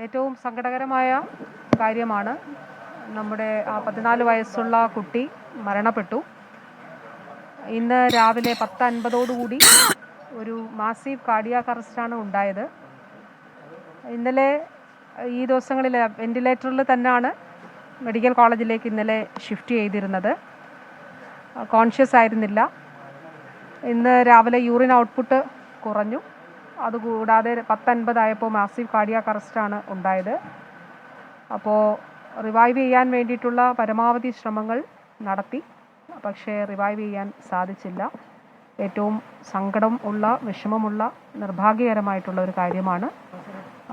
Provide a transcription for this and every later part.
ഏറ്റവും സങ്കടകരമായ കാര്യമാണ്. നമ്മുടെ 14 വയസ്സുള്ള കുട്ടി മരണപ്പെട്ടു. ഇന്ന് രാവിലെ 10:50 ഒരു മാസീവ് കാർഡിയാക് അറസ്റ്റാണ് ഉണ്ടായത്. ഇന്നലെ ഈ ദിവസങ്ങളിൽ വെന്റിലേറ്ററിൽ തന്നെയാണ് മെഡിക്കൽ കോളേജിലേക്ക് ഇന്നലെ ഷിഫ്റ്റ് ചെയ്തിരുന്നത്. കോൺഷ്യസ് ആയിരുന്നില്ല. ഇന്ന് രാവിലെ യൂറിൻ ഔട്ട്പുട്ട് കുറഞ്ഞു. അതുകൂടാതെ 10:50 ആയപ്പോൾ മാസീവ് കാർഡിയാക് അറസ്റ്റാണ് ഉണ്ടായത്. അപ്പോൾ റിവൈവ് ചെയ്യാൻ വേണ്ടിയിട്ടുള്ള പരമാവധി ശ്രമങ്ങൾ നടത്തി, പക്ഷേ റിവൈവ് ചെയ്യാൻ സാധിച്ചില്ല. ഏറ്റവും സങ്കടം ഉള്ള, വിഷമമുള്ള, നിർഭാഗ്യകരമായിട്ടുള്ള ഒരു കാര്യമാണ്.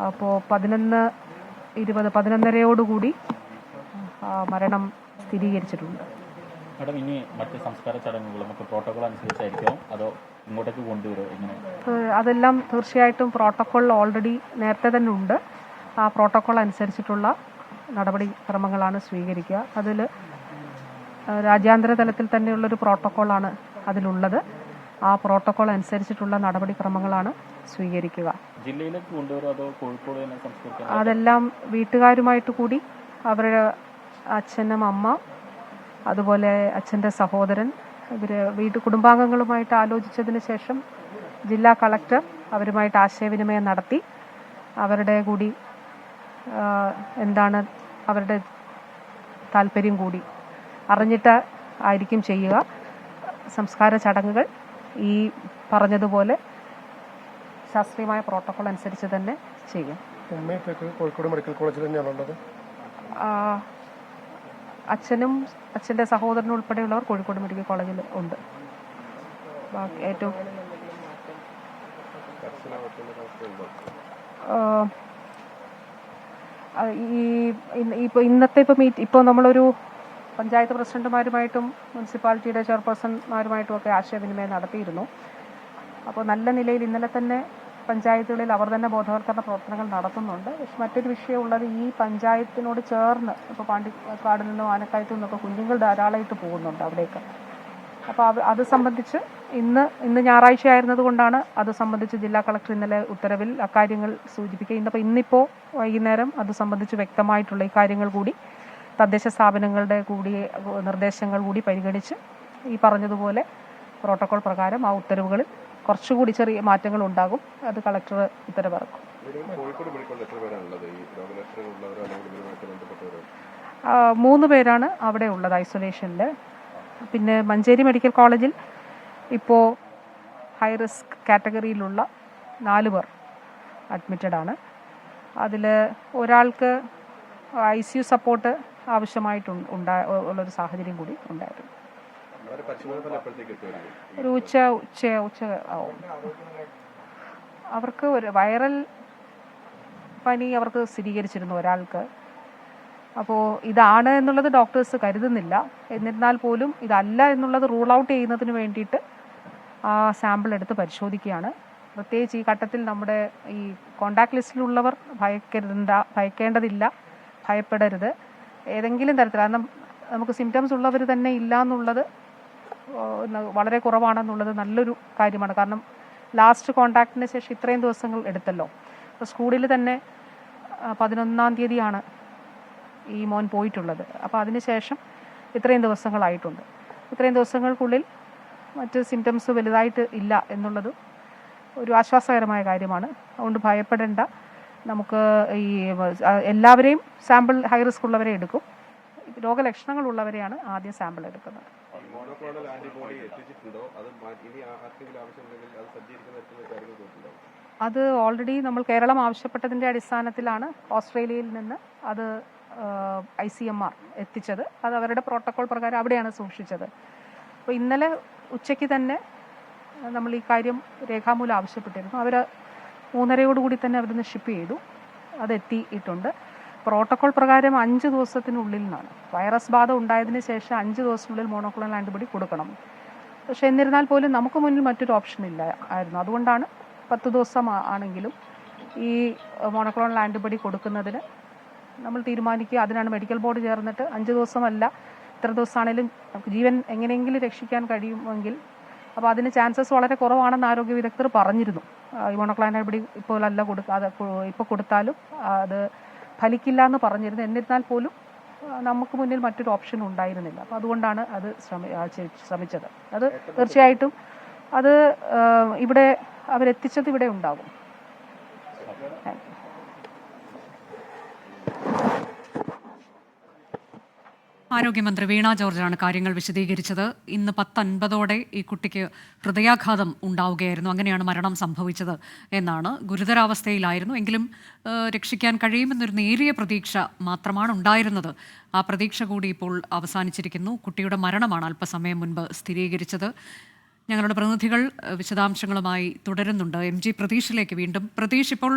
അപ്പോൾ 11:20 മരണം സ്ഥിരീകരിച്ചിട്ടുണ്ട്. മാഡം, ഇനി മറ്റ് സംസ്കാര ചടങ്ങുകളും പ്രോട്ടോകോൾ അനുസരിച്ചായിരിക്കും അതോ ഇങ്ങോട്ടേക്ക് കൊണ്ടുവരുമോ? എങ്ങനെ? അതെല്ലാം തീർച്ചയായിട്ടും പ്രോട്ടോകോൾ ഓൾറെഡി നേരത്തെ തന്നെ ഉണ്ട്. ആ പ്രോട്ടോകോൾ അനുസരിച്ചിട്ടുള്ള നടപടിക്രമങ്ങളാണ് സ്വീകരിക്കുക. അതിൽ രാജ്യാന്തര തലത്തിൽ തന്നെയുള്ളൊരു പ്രോട്ടോകോളാണ് അതിലുള്ളത്. ആ പ്രോട്ടോകോൾ അനുസരിച്ചിട്ടുള്ള നടപടിക്രമങ്ങളാണ് സ്വീകരിക്കുക. ജില്ലയിലേക്ക് കൊണ്ടുവരുമോ അതോ കോഴിക്കോട് തന്നെ സംസ്കരിക്കുക? അതെല്ലാം വീട്ടുകാരുമായിട്ട് കൂടി, അവരുടെ അച്ഛനും അമ്മ, അതുപോലെ അച്ഛൻ്റെ സഹോദരൻ, ഇവർ കുടുംബാംഗങ്ങളുമായിട്ട് ആലോചിച്ചതിന് ശേഷം ജില്ലാ കളക്ടർ അവരുമായിട്ട് ആശയവിനിമയം നടത്തി അവരുടെ കൂടി എന്താണ് അവരുടെ താല്പര്യം കൂടി അറിഞ്ഞിട്ട് ആയിരിക്കും ചെയ്യുക. സംസ്കാര ചടങ്ങുകൾ ഈ പറഞ്ഞതുപോലെ ശാസ്ത്രീയമായ പ്രോട്ടോകോൾ അനുസരിച്ച് തന്നെ ചെയ്യും. കോഴിക്കോട് മെഡിക്കൽ കോളേജിൽ തന്നെയാണുള്ളത്. അച്ഛനും അച്ഛൻ്റെ സഹോദരനും ഉൾപ്പെടെയുള്ളവർ കോഴിക്കോട് മെഡിക്കൽ കോളേജിൽ ഉണ്ട്. ഏറ്റവും ഇപ്പോൾ നമ്മളൊരു പഞ്ചായത്ത് പ്രസിഡന്റുമാരുമായിട്ടും മുനിസിപ്പാലിറ്റിയുടെ ചെയർപേഴ്സൺമാരുമായിട്ടും ഒക്കെ ആശയവിനിമയം നടത്തിയിരുന്നു. അപ്പോൾ നല്ല നിലയിൽ ഇന്നലെ തന്നെ പഞ്ചായത്തുകളിൽ അവർ തന്നെ ബോധവൽക്കരണ പ്രവർത്തനങ്ങൾ നടത്തുന്നുണ്ട്. പക്ഷെ മറ്റൊരു വിഷയമുള്ളത്, ഈ പഞ്ചായത്തിനോട് ചേർന്ന് ഇപ്പോൾ പാണ്ടിക്കാട് നിന്നും ആനക്കായത്തു നിന്നൊക്കെ കുഞ്ഞുങ്ങൾ ധാരാളമായിട്ട് പോകുന്നുണ്ട് അവിടേക്ക്. അപ്പോൾ അത് സംബന്ധിച്ച് ഇന്ന് ഞായറാഴ്ച ആയിരുന്നത് കൊണ്ടാണ് അത് സംബന്ധിച്ച് ജില്ലാ കളക്ടർ ഇന്നലെ ഉത്തരവിൽ അക്കാര്യങ്ങൾ സൂചിപ്പിക്കുക. ഇന്നിപ്പോൾ വൈകുന്നേരം അത് സംബന്ധിച്ച് വ്യക്തമായിട്ടുള്ള ഈ കാര്യങ്ങൾ കൂടി തദ്ദേശ സ്ഥാപനങ്ങളുടെ കൂടി നിർദ്ദേശങ്ങൾ കൂടി പരിഗണിച്ച് ഈ പറഞ്ഞതുപോലെ പ്രോട്ടോകോൾ പ്രകാരം ആ ഉത്തരവുകളിൽ കുറച്ചുകൂടി ചെറിയ മാറ്റങ്ങൾ ഉണ്ടാകും. അത് കളക്ടർ ഉത്തരവിറക്കും. 3 പേരാണ് അവിടെ ഉള്ളത് ഐസൊലേഷനിൽ. പിന്നെ മഞ്ചേരി മെഡിക്കൽ കോളേജിൽ ഇപ്പോൾ ഹൈ റിസ്ക് കാറ്റഗറിയിലുള്ള 4 പേർ അഡ്മിറ്റഡ് ആണ്. അതിൽ ഒരാൾക്ക് ICU സപ്പോർട്ട് ആവശ്യമായിട്ടുള്ളൊരു സാഹചര്യം കൂടി ഉണ്ടായിരുന്നു. ഒരു ഉച്ച ആവും. അവർക്ക് ഒരു വൈറൽ പനി അവർക്ക് സ്ഥിരീകരിച്ചിരുന്നു ഒരാൾക്ക്. അപ്പോൾ ഇതാണ് എന്നുള്ളത് ഡോക്ടേഴ്സ് കരുതുന്നില്ല. എന്നിരുന്നാൽ പോലും ഇതല്ല എന്നുള്ളത് റൂൾ ഔട്ട് ചെയ്യുന്നതിന് വേണ്ടിയിട്ട് ആ സാമ്പിൾ എടുത്ത് പരിശോധിക്കുകയാണ്. പ്രത്യേകിച്ച് ഈ ഘട്ടത്തിൽ നമ്മുടെ ഈ കോണ്ടാക്ട് ലിസ്റ്റിലുള്ളവർ ഭയക്കേണ്ടതില്ല, ഭയപ്പെടരുത്. ഏതെങ്കിലും തരത്തിൽ, കാരണം നമുക്ക് സിംറ്റംസ് ഉള്ളവർ തന്നെ ഇല്ല എന്നുള്ളത് വളരെ കുറവാണെന്നുള്ളത് നല്ലൊരു കാര്യമാണ്. കാരണം ലാസ്റ്റ് കോണ്ടാക്റ്റിന് ശേഷം ഇത്രയും ദിവസങ്ങൾ എടുത്തല്ലോ. അപ്പോൾ സ്കൂളിൽ തന്നെ 11-ാം തീയതിയാണ് ഈ മോൻ പോയിട്ടുള്ളത്. അപ്പോൾ അതിനുശേഷം ഇത്രയും ദിവസങ്ങളായിട്ടുണ്ട്. ഇത്രയും ദിവസങ്ങൾക്കുള്ളിൽ മറ്റ് സിംറ്റംസ് വലുതായിട്ട് ഇല്ല എന്നുള്ളത് ഒരു ആശ്വാസകരമായ കാര്യമാണ്. അതുകൊണ്ട് ഭയപ്പെടേണ്ട. നമുക്ക് ഈ എല്ലാവരെയും സാമ്പിൾ ഹൈ റിസ്ക് ഉള്ളവരെ എടുക്കും. രോഗലക്ഷണങ്ങളുള്ളവരെയാണ് ആദ്യം സാമ്പിൾ എടുക്കുന്നത്. അത് ഓൾറെഡി നമ്മൾ കേരളം ആവശ്യപ്പെട്ടതിൻ്റെ അടിസ്ഥാനത്തിലാണ് ഓസ്ട്രേലിയയിൽ നിന്ന് അത് ICMR എത്തിച്ചത്. അത് അവരുടെ പ്രോട്ടോകോൾ പ്രകാരം അവിടെയാണ് സൂക്ഷിച്ചത്. അപ്പോൾ ഇന്നലെ ഉച്ചയ്ക്ക് തന്നെ നമ്മൾ ഈ കാര്യം രേഖാമൂലം ആവശ്യപ്പെട്ടിരുന്നു. അവർ 3:30 തന്നെ അവിടുന്ന് ഷിപ്പ് ചെയ്തു. അത് എത്തിയിട്ടുണ്ട്. പ്രോട്ടോകോൾ പ്രകാരം 5 ദിവസത്തിനുള്ളിൽ നിന്നാണ്. വൈറസ് ബാധ ഉണ്ടായതിനു ശേഷം 5 ദിവസത്തിനുള്ളിൽ മോണോക്ലോണൽ ആൻറ്റിബോഡി കൊടുക്കണം. പക്ഷേ എന്നിരുന്നാൽ പോലും നമുക്ക് മുന്നിൽ മറ്റൊരു ഓപ്ഷൻ ഇല്ല ആയിരുന്നു. അതുകൊണ്ടാണ് 10 ദിവസം ആണെങ്കിലും ഈ മോണോക്ലോണൽ ആൻറ്റിബോഡി കൊടുക്കുന്നതിന് നമ്മൾ തീരുമാനിക്കുക. അതിനാണ് മെഡിക്കൽ ബോർഡ് ചേർന്നിട്ട് 5 ദിവസമല്ല എത്ര ദിവസമാണെങ്കിലും നമുക്ക് ജീവൻ എങ്ങനെയെങ്കിലും രക്ഷിക്കാൻ കഴിയുമെങ്കിൽ അപ്പോൾ അതിന് ചാൻസസ് വളരെ കുറവാണെന്ന് ആരോഗ്യ വിദഗ്ധർ പറഞ്ഞിരുന്നു. ഈ മോണോക്ലോണൽ ഇപ്പോൾ അല്ല ഇപ്പോൾ കൊടുത്താലും അത് ഫലിക്കില്ല എന്ന് പറഞ്ഞിരുന്നു. എന്നിരുന്നാൽ പോലും നമുക്ക് മുന്നിൽ മറ്റൊരു ഓപ്ഷൻ ഉണ്ടായിരുന്നില്ല. അപ്പോൾ അതുകൊണ്ടാണ് അത് ശ്രമിച്ചത്. അത് തീർച്ചയായിട്ടും അത് ഇവിടെ അവരെത്തിച്ചത് ഇവിടെ ഉണ്ടാകും. ആരോഗ്യമന്ത്രി വീണ ജോർജാണ് കാര്യങ്ങൾ വിശദീകരിച്ചത്. ഇന്ന് 10:50 ഈ കുട്ടിക്ക് ഹൃദയാഘാതം ഉണ്ടാവുകയായിരുന്നു. അങ്ങനെയാണ് മരണം സംഭവിച്ചത് എന്നാണ്. ഗുരുതരാവസ്ഥയിലായിരുന്നു. എങ്കിലും രക്ഷിക്കാൻ കഴിയുമെന്നൊരു നേരിയ പ്രതീക്ഷ മാത്രമാണ് ഉണ്ടായിരുന്നത്. ആ പ്രതീക്ഷ കൂടി ഇപ്പോൾ അവസാനിച്ചിരിക്കുന്നു. കുട്ടിയുടെ മരണമാണ് അല്പസമയം മുൻപ് സ്ഥിരീകരിച്ചത്. ഞങ്ങളുടെ പ്രതിനിധികൾ വിശദാംശങ്ങളുമായി തുടരുന്നുണ്ട്. MG പ്രതീഷിലേക്ക് വീണ്ടും. പ്രതീഷ്, ഇപ്പോൾ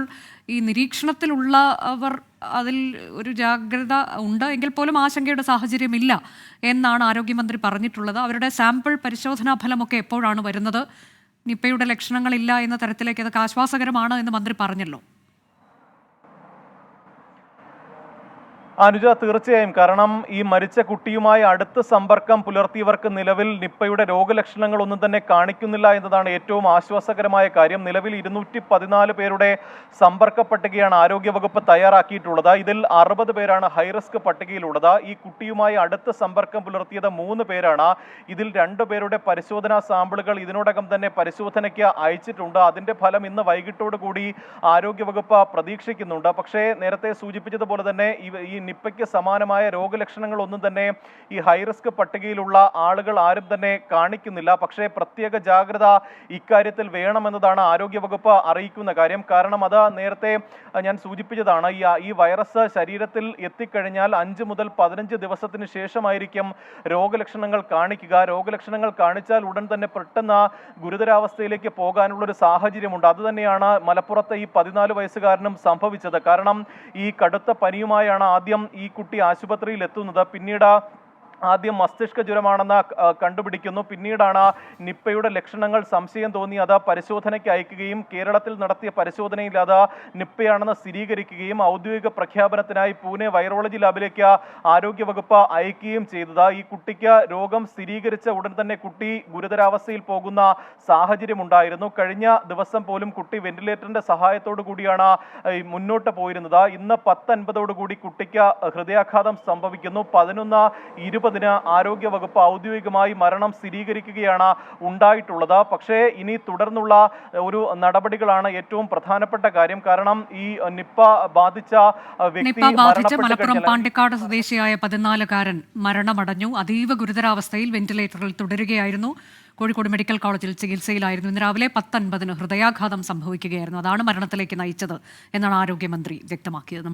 ഈ നിരീക്ഷണത്തിലുള്ള അവർ അതിൽ ഒരു ജാഗ്രത ഉണ്ട് എങ്കിൽ പോലും ആശങ്കയുടെ സാഹചര്യമില്ല എന്നാണ് ആരോഗ്യമന്ത്രി പറഞ്ഞിട്ടുള്ളത്. അവരുടെ സാമ്പിൾ പരിശോധനാ ഫലമൊക്കെ എപ്പോഴാണ് വരുന്നത്? നിപ്പയുടെ ലക്ഷണങ്ങളില്ല എന്ന തരത്തിലേക്ക് അതൊക്കെ ആശ്വാസകരമാണ് എന്ന് മന്ത്രി പറഞ്ഞല്ലോ. അനുജ, തീർച്ചയായും. കാരണം ഈ മരിച്ച കുട്ടിയുമായി അടുത്ത സമ്പർക്കം പുലർത്തിയവർക്ക് നിലവിൽ നിപ്പയുടെ രോഗലക്ഷണങ്ങളൊന്നും തന്നെ കാണിക്കുന്നില്ല എന്നതാണ് ഏറ്റവും ആശ്വാസകരമായ കാര്യം. നിലവിൽ 214 പേരുടെ സമ്പർക്ക പട്ടികയാണ് ആരോഗ്യവകുപ്പ് തയ്യാറാക്കിയിട്ടുള്ളത്. ഇതിൽ 60 പേരാണ് ഹൈറിസ്ക് പട്ടികയിലുള്ളത്. ഈ കുട്ടിയുമായി അടുത്ത സമ്പർക്കം പുലർത്തിയത് 3 പേരാണ്. ഇതിൽ 2 പേരുടെ പരിശോധനാ സാമ്പിളുകൾ ഇതിനോടകം തന്നെ പരിശോധനയ്ക്ക് അയച്ചിട്ടുണ്ട്. അതിന്റെ ഫലം ഇന്ന് വൈകിട്ടോടു കൂടി ആരോഗ്യവകുപ്പ് പ്രതീക്ഷിക്കുന്നുണ്ട്. പക്ഷേ നേരത്തെ സൂചിപ്പിച്ചതുപോലെ തന്നെ ഈ നിപ്പയ്ക്ക് സമാനമായ രോഗലക്ഷണങ്ങളൊന്നും തന്നെ ഈ ഹൈറിസ്ക് പട്ടികയിലുള്ള ആളുകൾ ആരും തന്നെ കാണിക്കുന്നില്ല. പക്ഷേ പ്രത്യേക ജാഗ്രത ഇക്കാര്യത്തിൽ വേണമെന്നതാണ് ആരോഗ്യവകുപ്പ് അറിയിക്കുന്ന കാര്യം. കാരണം അത് നേരത്തെ ഞാൻ സൂചിപ്പിച്ചതാണ്. ഈ വൈറസ് ശരീരത്തിൽ എത്തിക്കഴിഞ്ഞാൽ 5 മുതൽ 15 ദിവസത്തിന് ശേഷമായിരിക്കും രോഗലക്ഷണങ്ങൾ കാണിക്കുക. രോഗലക്ഷണങ്ങൾ കാണിച്ചാൽ ഉടൻ തന്നെ പെട്ടെന്ന് ഗുരുതരാവസ്ഥയിലേക്ക് പോകാനുള്ളൊരു സാഹചര്യമുണ്ട്. അതുതന്നെയാണ് മലപ്പുറത്തെ ഈ 14 വയസ്സുകാരനും സംഭവിച്ചത്. കാരണം ഈ കടുത്ത പനിയുമായാണ് ആദ്യം ഈ കുട്ടി ആശുപത്രിയിൽ എത്തുന്നത്. പിന്നീട് ആദ്യം മസ്തിഷ്ക ജ്വരമാണെന്ന് കണ്ടുപിടിക്കുന്നു. പിന്നീടാണ് നിപ്പയുടെ ലക്ഷണങ്ങൾ സംശയം തോന്നി അത് പരിശോധനയ്ക്ക് അയക്കുകയും കേരളത്തിൽ നടത്തിയ പരിശോധനയിൽ അത് നിപ്പയാണെന്ന് സ്ഥിരീകരിക്കുകയും ഔദ്യോഗിക പ്രഖ്യാപനത്തിനായി പൂനെ വൈറോളജി ലാബിലേക്ക് ആരോഗ്യവകുപ്പ് അയക്കുകയും ചെയ്തത്. ഈ കുട്ടിക്ക് രോഗം സ്ഥിരീകരിച്ച ഉടൻ തന്നെ കുട്ടി ഗുരുതരാവസ്ഥയിൽ പോകുന്ന സാഹചര്യം ഉണ്ടായിരുന്നു. കഴിഞ്ഞ ദിവസം പോലും കുട്ടി വെന്റിലേറ്ററിന്റെ സഹായത്തോടു കൂടിയാണ് മുന്നോട്ട് പോയിരുന്നത്. ഇന്ന് 10:50 കുട്ടിക്ക് ഹൃദയാഘാതം സംഭവിക്കുന്നു. 11:20 ആരോഗ്യവകുപ്പ് ഔദ്യോഗികമായി മരണം സ്ഥിരീകരിക്കുകയാണ് ഉണ്ടായിട്ടുള്ളത്. പക്ഷേ ഇനി തുടർന്നുള്ള ഒരു നടപടികളാണ് ഏറ്റവും പ്രധാനപ്പെട്ട കാര്യം. കാരണം ഈ നിപ്പ ബാധിച്ച മലപ്പുറം പാണ്ടിക്കാട് സ്വദേശിയായ 14-കാരൻ മരണമടഞ്ഞു. അതീവ ഗുരുതരാവസ്ഥയിൽ വെന്റിലേറ്ററിൽ തുടരുകയായിരുന്നു. കോഴിക്കോട് മെഡിക്കൽ കോളേജിൽ ചികിത്സയിലായിരുന്നു. ഇന്ന് രാവിലെ 10:50 ഹൃദയാഘാതം സംഭവിക്കുകയായിരുന്നു. അതാണ് മരണത്തിലേക്ക് നയിച്ചത് എന്നാണ് ആരോഗ്യമന്ത്രി വ്യക്തമാക്കിയത്.